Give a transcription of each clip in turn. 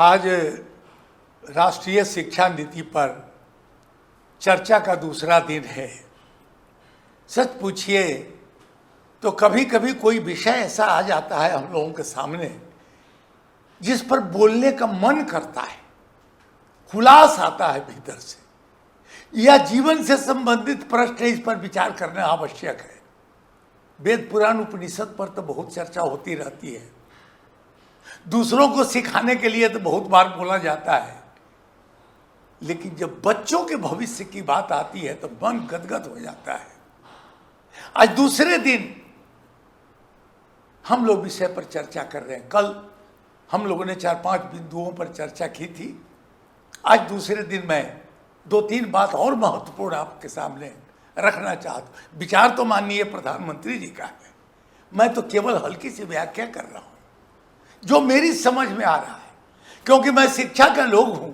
आज राष्ट्रीय शिक्षा नीति पर चर्चा का दूसरा दिन है। सच पूछिए तो कभी कभी कोई विषय ऐसा आ जाता है हम लोगों के सामने जिस पर बोलने का मन करता है, खुलास आता है भीतर से, या जीवन से संबंधित प्रश्न इस पर विचार करना आवश्यक है। वेद पुराण उपनिषद पर तो बहुत चर्चा होती रहती है, दूसरों को सिखाने के लिए तो बहुत बार बोला जाता है, लेकिन जब बच्चों के भविष्य की बात आती है तो मन गदगद हो जाता है। आज दूसरे दिन हम लोग विषय पर चर्चा कर रहे हैं। कल हम लोगों ने 4-5 बिंदुओं पर चर्चा की थी। आज दूसरे दिन मैं 2-3 बात और महत्वपूर्ण आपके सामने रखना चाहता हूं। विचार तो माननीय प्रधानमंत्री जी का है, मैं तो केवल हल्की सी व्याख्या कर रहा हूं जो मेरी समझ में आ रहा है, क्योंकि मैं शिक्षा का लोग हूं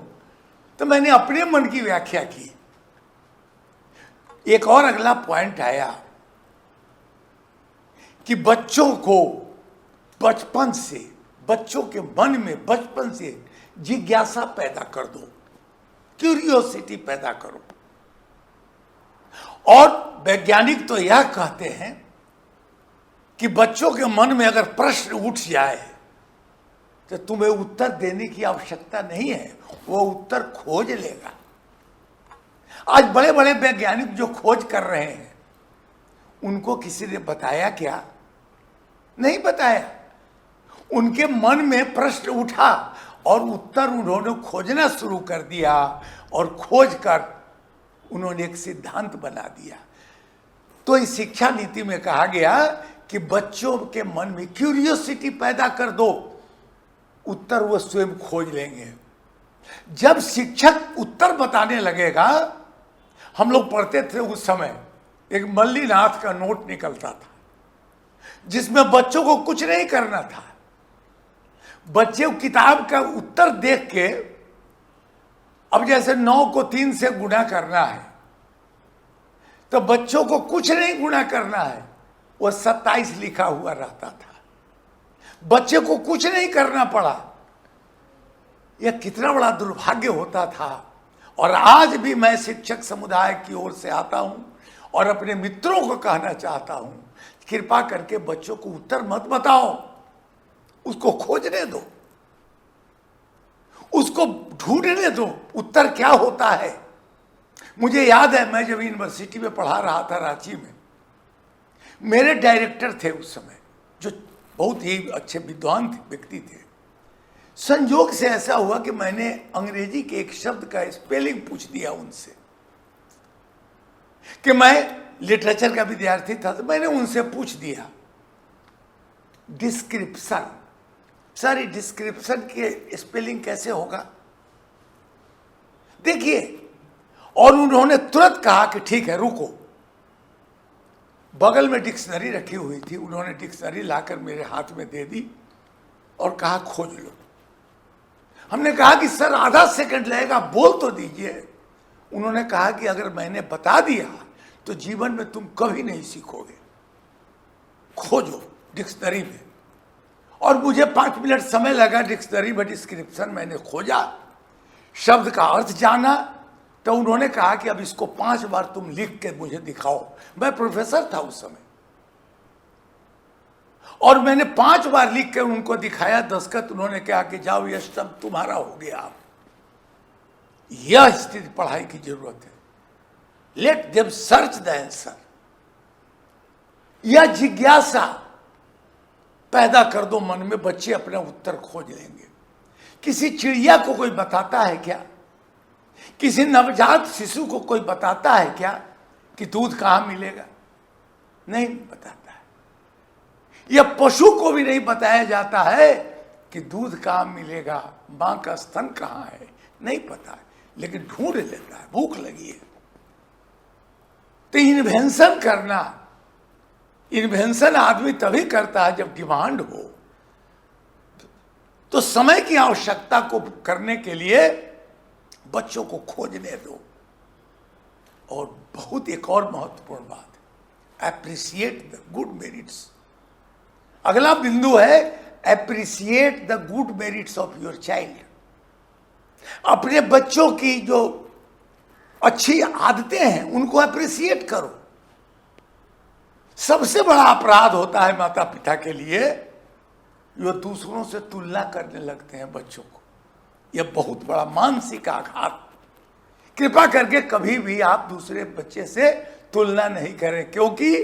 तो मैंने अपने मन की व्याख्या की। एक और अगला पॉइंट आया कि बच्चों को बचपन से, बच्चों के मन में बचपन से जिज्ञासा पैदा कर दो, क्यूरियोसिटी पैदा करो। और वैज्ञानिक तो यह कहते हैं कि बच्चों के मन में अगर प्रश्न उठ जाए तो तुम्हें उत्तर देने की आवश्यकता नहीं है, वो उत्तर खोज लेगा। आज बड़े बड़े वैज्ञानिक जो खोज कर रहे हैं उनको किसी ने बताया क्या? नहीं बताया। उनके मन में प्रश्न उठा और उत्तर उन्होंने खोजना शुरू कर दिया, और खोज कर उन्होंने एक सिद्धांत बना दिया। तो इस शिक्षा नीति में कहा गया कि बच्चों के मन में क्यूरियोसिटी पैदा कर दो, उत्तर वो स्वयं खोज लेंगे। जब शिक्षक उत्तर बताने लगेगा, हम लोग पढ़ते थे उस समय एक मल्लीनाथ का नोट निकलता था जिसमें बच्चों को कुछ नहीं करना था। बच्चे किताब का उत्तर देख के, अब जैसे 9 को 3 से गुणा करना है तो बच्चों को कुछ नहीं गुणा करना है, वह 27 लिखा हुआ रहता था। बच्चे को कुछ नहीं करना पड़ा। यह कितना बड़ा दुर्भाग्य होता था। और आज भी मैं शिक्षक समुदाय की ओर से आता हूं और अपने मित्रों को कहना चाहता हूं, कृपा करके बच्चों को उत्तर मत बताओ, उसको खोजने दो, उसको ढूंढने दो उत्तर क्या होता है। मुझे याद है, मैं जब यूनिवर्सिटी में पढ़ा रहा था रांची में, मेरे डायरेक्टर थे उस समय जो बहुत ही अच्छे विद्वान व्यक्ति थे। संयोग से ऐसा हुआ कि मैंने अंग्रेजी के एक शब्द का स्पेलिंग पूछ दिया उनसे, कि मैं लिटरेचर का विद्यार्थी था, तो मैंने उनसे पूछ दिया डिस्क्रिप्शन, सर डिस्क्रिप्शन के स्पेलिंग कैसे होगा, देखिए। और उन्होंने तुरंत कहा कि ठीक है रुको। बगल में डिक्शनरी रखी हुई थी, उन्होंने डिक्शनरी लाकर मेरे हाथ में दे दी और कहा खोज लो। हमने कहा कि सर आधा सेकंड लगेगा, बोल तो दीजिए। उन्होंने कहा कि अगर मैंने बता दिया तो जीवन में तुम कभी नहीं सीखोगे, खोजो डिक्शनरी में। और मुझे 5 मिनट समय लगा डिक्शनरी में, डिस्क्रिप्शन मैंने खोजा, शब्द का अर्थ जाना। तो उन्होंने कहा कि अब इसको 5 बार तुम लिख के मुझे दिखाओ। मैं प्रोफेसर था उस समय, और मैंने 5 बार लिख के उनको दिखाया, दस्तखत उन्होंने कहा कि जाओ यह शब्द तुम्हारा हो गया। यह स्थिति पढ़ाई की जरूरत है। Let them search the answer. यह जिज्ञासा पैदा कर दो मन में, बच्चे अपना उत्तर खोज लेंगे। किसी चिड़िया को कोई बताता है क्या? किसी नवजात शिशु को कोई बताता है क्या कि दूध कहां मिलेगा? नहीं बताता है। यह पशु को भी नहीं बताया जाता है कि दूध कहां मिलेगा, मां का स्तन कहां है, नहीं पता है, लेकिन ढूंढ लेता है, भूख लगी है। तो इन्वेंशन करना, इन्वेंशन आदमी तभी करता है जब डिमांड हो। तो समय की आवश्यकता को करने के लिए बच्चों को खोजने दो। और बहुत एक और महत्वपूर्ण बात है, एप्रिसिएट द गुड मेरिट्स। अगला बिंदु है appreciate the good merits of your child. अपने बच्चों की जो अच्छी आदतें हैं उनको अप्रिसिएट करो। सबसे बड़ा अपराध होता है माता पिता के लिए, जो दूसरों से तुलना करने लगते हैं बच्चों को। यह बहुत बड़ा मानसिक आघात। कृपा करके कभी भी आप दूसरे बच्चे से तुलना नहीं करें, क्योंकि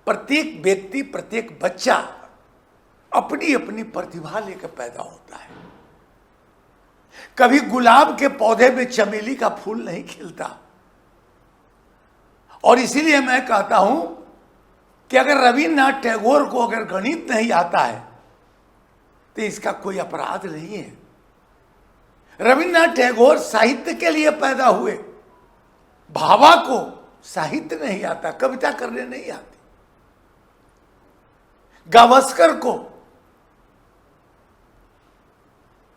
प्रत्येक व्यक्ति, प्रत्येक बच्चा अपनी अपनी प्रतिभा लेकर पैदा होता है। कभी गुलाब के पौधे में चमेली का फूल नहीं खिलता। और इसीलिए मैं कहता हूं कि अगर रविन्द्रनाथ टैगोर को अगर गणित नहीं आता है तो इसका कोई अपराध नहीं है। रविन्द्रनाथ टैगोर साहित्य के लिए पैदा हुए। भाभा को साहित्य नहीं आता, कविता करने नहीं आती। गावस्कर को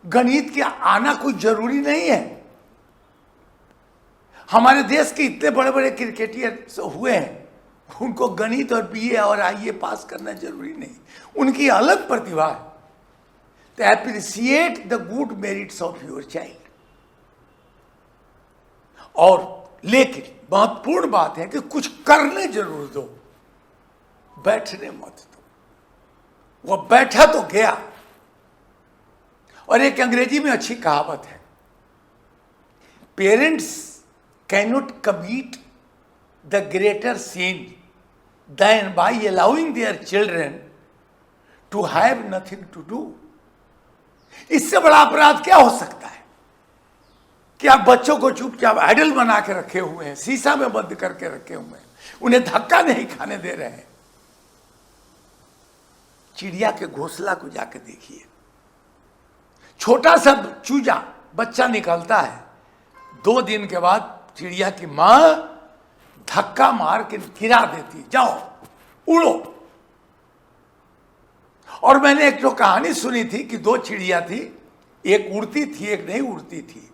गणित के आना कोई जरूरी नहीं है। हमारे देश के इतने बड़े बड़े क्रिकेटर हुए हैं, उनको गणित और बीए और आईए पास करना जरूरी नहीं, उनकी अलग प्रतिभा है। तो appreciate the good merits of your child. और लेकिन महत्वपूर्ण बात है कि कुछ करने जरूर दो, बैठने मत दो। वह बैठा तो गया। और एक अंग्रेजी में अच्छी कहावत है, parents cannot commit the greater sin than by allowing their children to have nothing to do। इससे बड़ा अपराध क्या हो सकता है कि आप बच्चों को चुपचाप आइडल बना के रखे हुए हैं, शीशा में बंद करके रखे हुए हैं, उन्हें धक्का नहीं खाने दे रहे हैं। चिड़िया के घोंसला को जाके देखिए, छोटा सा चूजा बच्चा निकलता है, 2 दिन के बाद चिड़िया की मां धक्का मार के गिरा देती, जाओ उड़ो। और मैंने एक जो कहानी सुनी थी कि 2 चिड़िया थी, एक उड़ती थी एक नहीं उड़ती थी।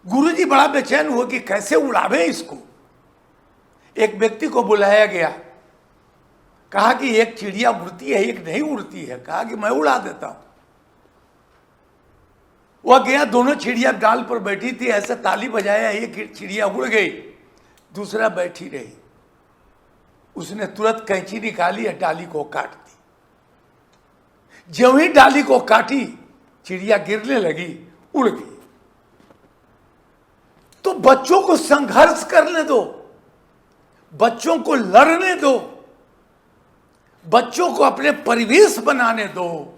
गुरुजी बड़ा बेचैन हुआ कि कैसे उड़ावे इसको। एक व्यक्ति को बुलाया गया, कहा कि एक चिड़िया उड़ती है एक नहीं उड़ती है। कहा कि मैं उड़ा देता हूं। वह गया, दोनों चिड़िया डाल पर बैठी थी, ऐसा ताली बजाया, एक चिड़िया उड़ गई, दूसरा बैठी रही। उसने तुरंत कैंची निकाली और डाली को काट दी। जब ही डाली को काटी, चिड़िया गिरने लगी, उड़ गई। तो बच्चों को संघर्ष करने दो, बच्चों को लड़ने दो, बच्चों को अपने परिवेश बनाने दो।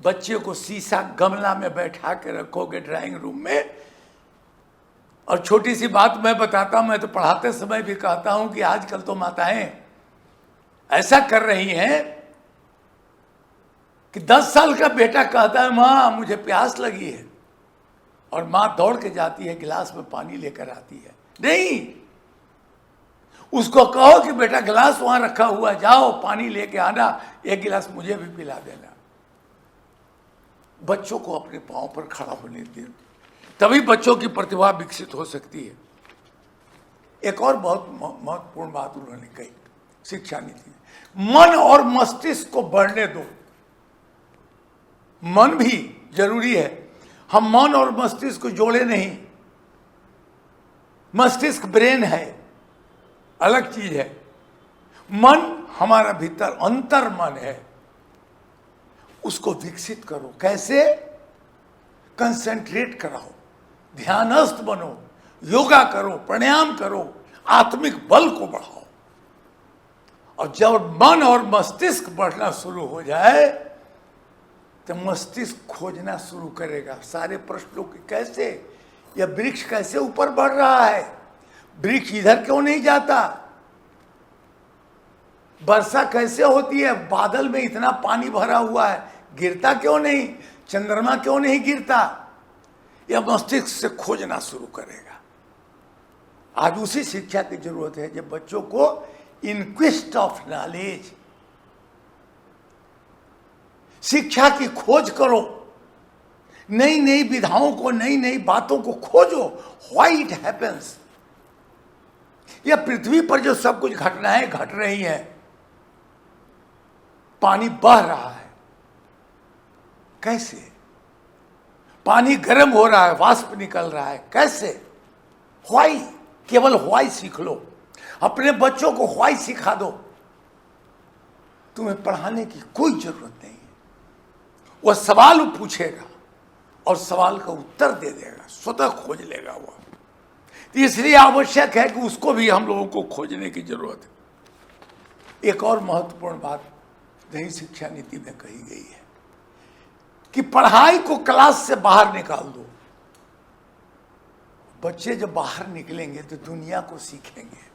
बच्चे को शीशा गमला में बैठा के रखोगे ड्राइंग रूम में। और छोटी सी बात मैं बताता हूं, मैं तो पढ़ाते समय भी कहता हूं कि आजकल तो माताएं ऐसा कर रही हैं कि 10 साल का बेटा कहता है मां मुझे प्यास लगी है, और मां दौड़ के जाती है, गिलास में पानी लेकर आती है। नहीं, उसको कहो कि बेटा गिलास वहां रखा हुआ, जाओ पानी लेके आना, एक गिलास मुझे भी पिला देना। बच्चों को अपने पांव पर खड़ा होने दें, तभी बच्चों की प्रतिभा विकसित हो सकती है। एक और बहुत महत्वपूर्ण बात उन्होंने कही शिक्षा नीति में, मन और मस्तिष्क को बढ़ने दो। मन भी जरूरी है, हम मन और मस्तिष्क को जोड़े नहीं। मस्तिष्क ब्रेन है, अलग चीज है। मन हमारा भीतर अंतर मन है, उसको विकसित करो। कैसे? कंसंट्रेट कराओ, ध्यानस्थ बनो, योगा करो, प्राणायाम करो, आत्मिक बल को बढ़ाओ। और जब मन और मस्तिष्क बढ़ना शुरू हो जाए तो मस्तिष्क खोजना शुरू करेगा सारे प्रश्नों के, कैसे यह वृक्ष कैसे ऊपर बढ़ रहा है, वृक्ष इधर क्यों नहीं जाता, वर्षा कैसे होती है, बादल में इतना पानी भरा हुआ है गिरता क्यों नहीं, चंद्रमा क्यों नहीं गिरता। यह मस्तिष्क से खोजना शुरू करेगा। आज उसी शिक्षा की जरूरत है जब बच्चों को इन क्वेस्ट ऑफ नॉलेज, शिक्षा की खोज करो, नई नई विधाओं को, नई नई बातों को खोजो। व्हाई इट हैपेंस, यह पृथ्वी पर जो सब कुछ घटनाएं घट रही हैं, पानी बह रहा है, कैसे, पानी गर्म हो रहा है, वाष्प निकल रहा है, कैसे? व्हाई, केवल व्हाई सीख लो, अपने बच्चों को व्हाई सिखा दो, तुम्हें पढ़ाने की कोई जरूरत नहीं है। वह सवाल पूछेगा और सवाल का उत्तर दे देगा, स्वतः खोज लेगा वह। तो इसलिए आवश्यक है कि उसको भी हम लोगों को खोजने की जरूरत है। एक और महत्वपूर्ण बात नई शिक्षा नीति में कही गई है कि पढ़ाई को क्लास से बाहर निकाल दो। बच्चे जब बाहर निकलेंगे तो दुनिया को सीखेंगे।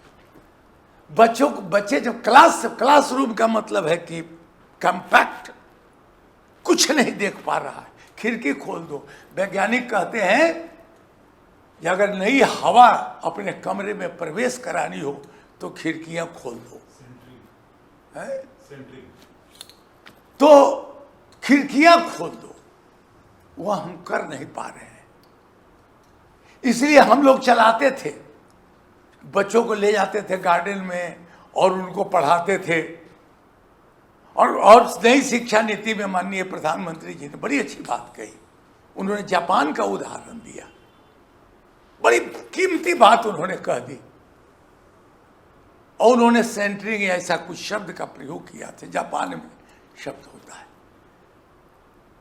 बच्चे जब क्लासरूम का मतलब है कि कंपैक्ट, कुछ नहीं देख पा रहा है, खिड़की खोल दो। वैज्ञानिक कहते हैं कि अगर नई हवा अपने कमरे में प्रवेश करानी हो तो खिड़कियां खोल दो, तो खिड़कियां खोल दो। वह हम कर नहीं पा रहे हैं। इसलिए हम लोग चलाते थे, बच्चों को ले जाते थे गार्डन में और उनको पढ़ाते थे। और नई शिक्षा नीति में माननीय प्रधानमंत्री जी ने बड़ी अच्छी बात कही। उन्होंने जापान का उदाहरण दिया, बड़ी कीमती बात उन्होंने कह दी। और उन्होंने सेंटरिंग ऐसा कुछ शब्द का प्रयोग किया था, जापान में शब्द होता है।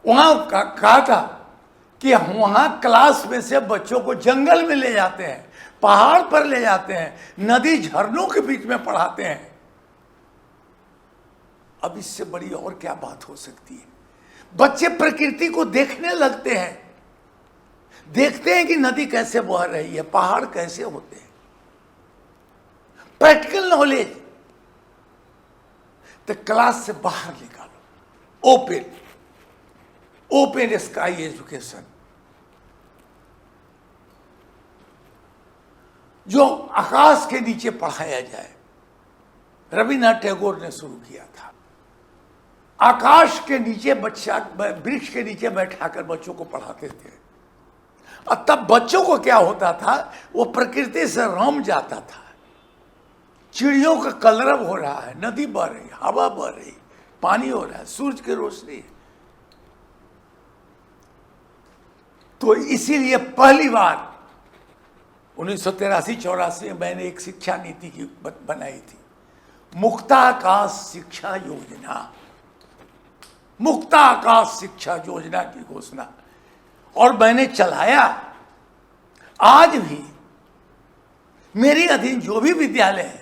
वहां कहा था कि वहां क्लास में से बच्चों को जंगल में ले जाते हैं, पहाड़ पर ले जाते हैं, नदी झरनों के बीच में पढ़ाते हैं। अब इससे बड़ी और क्या बात हो सकती है? बच्चे प्रकृति को देखने लगते हैं, देखते हैं कि नदी कैसे बह रही है, पहाड़ कैसे होते हैं। Practical knowledge. तो क्लास से बाहर निकालो, ओपन स्काई एजुकेशन, जो आकाश के नीचे पढ़ाया जाए। रविन्द्रनाथ टैगोर ने शुरू किया था। आकाश के नीचे बच्चा, वृक्ष के नीचे बैठाकर बच्चों को पढ़ाते थे। और तब बच्चों को क्या होता था, वो प्रकृति से रम जाता था। चिड़ियों का कलरव हो रहा है, नदी बह रही, हवा बह रही, पानी हो रहा है, सूरज की रोशनी है। तो इसीलिए पहली बार 1983-84 में मैंने एक शिक्षा नीति की बनाई थी, मुक्ताकाश शिक्षा योजना। मुक्ताकाश शिक्षा योजना की घोषणा, और मैंने चलाया। आज भी मेरे अधीन जो भी विद्यालय है,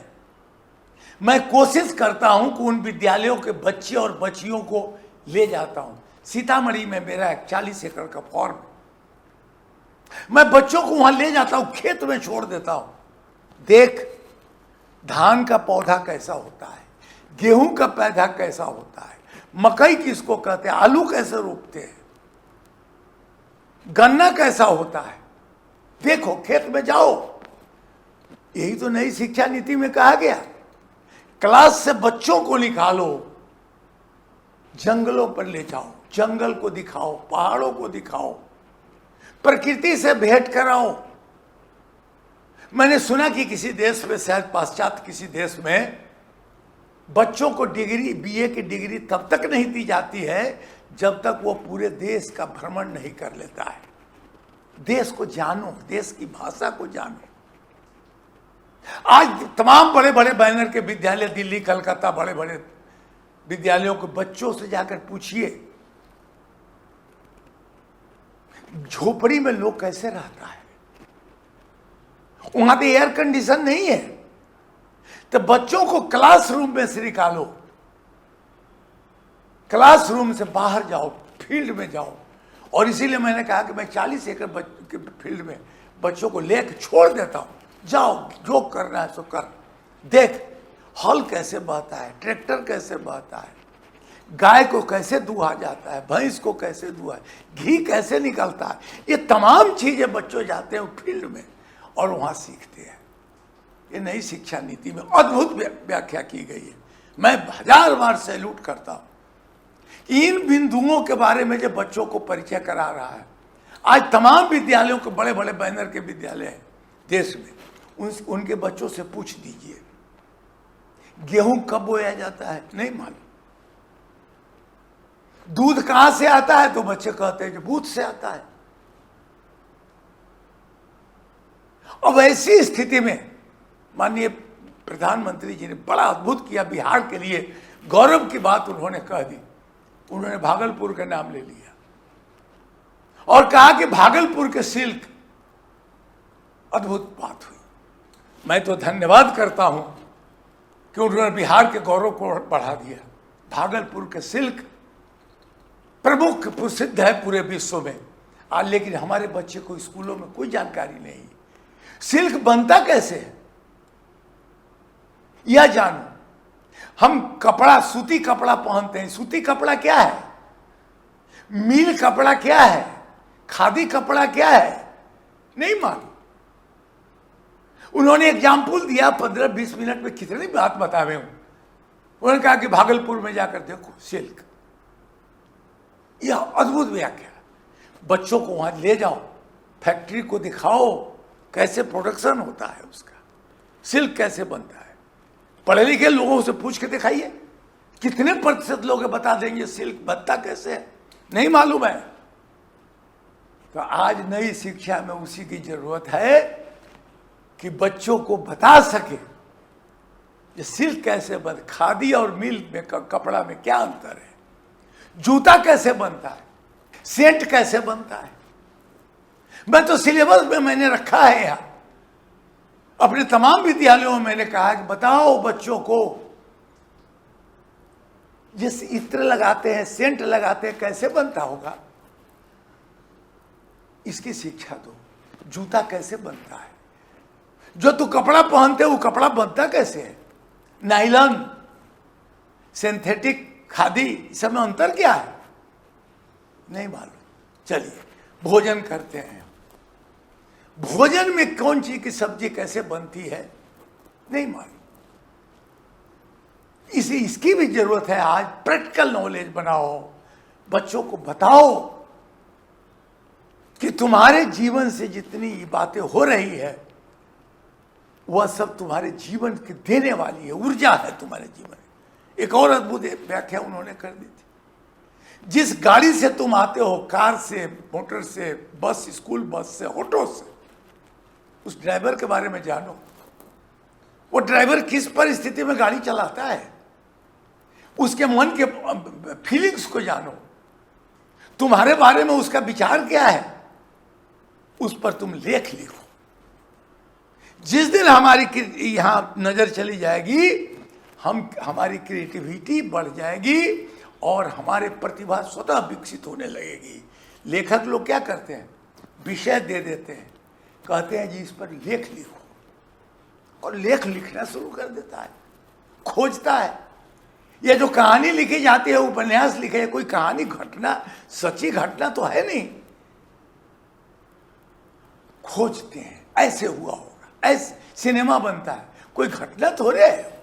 मैं कोशिश करता हूं कि उन विद्यालयों के बच्चे और बच्चियों को ले जाता हूं। सीतामढ़ी में मेरा 40 एकड़ का फॉर्म, मैं बच्चों को वहां ले जाता हूं, खेत में छोड़ देता हूं। देख, धान का पौधा कैसा होता है, गेहूं का पौधा कैसा होता है, मकई किसको कहते हैं, आलू कैसे रोपते हैं, गन्ना कैसा होता है, देखो, खेत में जाओ। यही तो नई शिक्षा नीति में कहा गया। क्लास से बच्चों को निकालो, जंगलों पर ले जाओ, जंगल को दिखाओ, पहाड़ों को दिखाओ, प्रकृति से भेंट कराओ। मैंने सुना कि किसी देश में, शायद पाश्चात्य किसी देश में, बच्चों को डिग्री, बीए की डिग्री तब तक नहीं दी जाती है जब तक वो पूरे देश का भ्रमण नहीं कर लेता है। देश को जानो, देश की भाषा को जानो। आज तमाम बड़े बड़े बैनर के विद्यालय, दिल्ली, कलकत्ता, बड़े बड़े विद्यालयों के बच्चों से जाकर पूछिए, झोपड़ी में लोग कैसे रहता है, वहां पे एयर कंडीशन नहीं है। तो बच्चों को क्लासरूम में से निकालो, क्लासरूम से बाहर जाओ, फील्ड में जाओ। और इसीलिए मैंने कहा कि मैं 40 एकड़ के फील्ड में बच्चों को लेकर छोड़ देता हूं, जाओ, जो करना है सो कर। देख, हल कैसे बहता है, ट्रैक्टर कैसे बहता है, गाय को कैसे दुहा जाता है, भैंस को कैसे दुहा, घी कैसे निकलता है, ये तमाम चीजें बच्चों जाते हैं फील्ड में और वहां सीखते हैं। ये नई शिक्षा नीति में अद्भुत व्याख्या की गई है। मैं 1000 बार सैल्यूट करता हूं। इन बिंदुओं के बारे में जो बच्चों को परिचय करा रहा है, आज तमाम विद्यालयों के, बड़े बड़े बैनर के विद्यालय हैं देश में, उनके बच्चों से पूछ दीजिए, गेहूं कब बोया जाता है, नहीं मालूम। दूध कहां से आता है, तो बच्चे कहते हैं कि बूथ से आता है। अब ऐसी स्थिति में माननीय प्रधानमंत्री जी ने बड़ा अद्भुत किया, बिहार के लिए गौरव की बात उन्होंने कह दी। उन्होंने भागलपुर का नाम ले लिया और कहा कि भागलपुर के सिल्क, अद्भुत बात हुई। मैं तो धन्यवाद करता हूं कि उन्होंने बिहार के गौरव को बढ़ा दिया। भागलपुर के सिल्क प्रमुख प्रसिद्ध है पूरे विश्व में आज, लेकिन हमारे बच्चे को स्कूलों में कोई जानकारी नहीं। सिल्क बनता कैसे है यह जानो। हम कपड़ा, सूती कपड़ा पहनते हैं। सूती कपड़ा क्या है? मिल कपड़ा क्या है? खादी कपड़ा क्या है? नहीं मालूम। उन्होंने एग्जाम्पल दिया 15-20 मिनट में, कितनी बात बतावे हूं। उन्होंने कहा कि भागलपुर में जाकर देखो सिल्क, यह अद्भुत व्याख्या। बच्चों को वहां ले जाओ, फैक्ट्री को दिखाओ कैसे प्रोडक्शन होता है उसका, सिल्क कैसे बनता है। पढ़े लिखे लोगों से पूछ के दिखाइए, कितने प्रतिशत लोग बता देंगे सिल्क बनता कैसे है, नहीं मालूम है। तो आज नई शिक्षा में उसी की जरूरत है कि बच्चों को बता सके ये सिल्क कैसे बन, खादी और मिल में कपड़ा में क्या अंतर है, जूता कैसे बनता है, सेंट कैसे बनता है। मैं तो सिलेबस में मैंने रखा है यहां, अपने तमाम विद्यालयों में मैंने कहा कि बताओ बच्चों को जिस इत्र लगाते हैं, सेंट लगाते हैं, कैसे बनता होगा, इसकी शिक्षा दो। जूता कैसे बनता है, जो तू कपड़ा पहनते वो कपड़ा बनता कैसे है, नायलॉन, सिंथेटिक, खादी, सब में अंतर क्या है, नहीं मालूम। चलिए भोजन करते हैं। भोजन में कौन चीज की सब्जी कैसे बनती है नहीं मालूम। इसकी भी जरूरत है। आज प्रैक्टिकल नॉलेज बनाओ, बच्चों को बताओ कि तुम्हारे जीवन से जितनी बातें हो रही है वह सब तुम्हारे जीवन की देने वाली है, ऊर्जा है तुम्हारे जीवन। एक और अद्भुत व्याख्या उन्होंने कर दी थी। जिस गाड़ी से तुम आते हो, कार से, मोटर से, बस, स्कूल बस से, ऑटो से, उस ड्राइवर के बारे में जानो। वो ड्राइवर किस परिस्थिति में गाड़ी चलाता है, उसके मन के फीलिंग्स को जानो। तुम्हारे बारे में उसका विचार क्या है, उस पर तुम लेख लिखो। जिस दिन हमारी यहां नजर चली जाएगी, हमारी क्रिएटिविटी बढ़ जाएगी और हमारे प्रतिभा स्वतः विकसित होने लगेगी। लेखक लोग क्या करते हैं, विषय दे देते हैं, कहते हैं जी इस पर लेख लिखो, और लेख लिखना शुरू कर देता है, खोजता है। ये जो कहानी लिखी जाती है, उपन्यास लिखे, कोई कहानी, घटना, सच्ची घटना तो है नहीं, खोजते हैं ऐसे हुआ होगा, ऐसे सिनेमा बनता है, कोई घटना थोड़े है।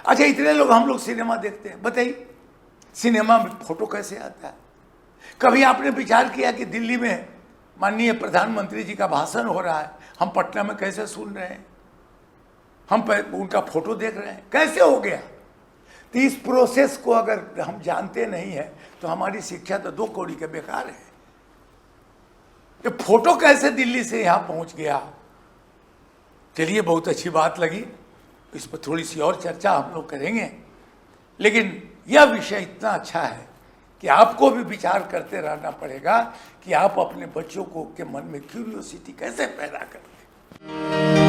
अच्छा, इतने लोग हम लोग सिनेमा देखते हैं, बताइए सिनेमा में फोटो कैसे आता है। कभी आपने विचार किया कि दिल्ली में माननीय प्रधानमंत्री जी का भाषण हो रहा है, हम पटना में कैसे सुन रहे हैं, हम उनका फोटो देख रहे हैं, कैसे हो गया। तो इस प्रोसेस को अगर हम जानते नहीं है तो हमारी शिक्षा तो 2 कौड़ी के बेकार है। तो फोटो कैसे दिल्ली से यहां पहुंच गया। चलिए, बहुत अच्छी बात लगी, इस पर थोड़ी सी और चर्चा हम लोग करेंगे, लेकिन यह विषय इतना अच्छा है कि आपको भी विचार करते रहना पड़ेगा कि आप अपने बच्चों को के मन में क्यूरियोसिटी कैसे पैदा करते हैं।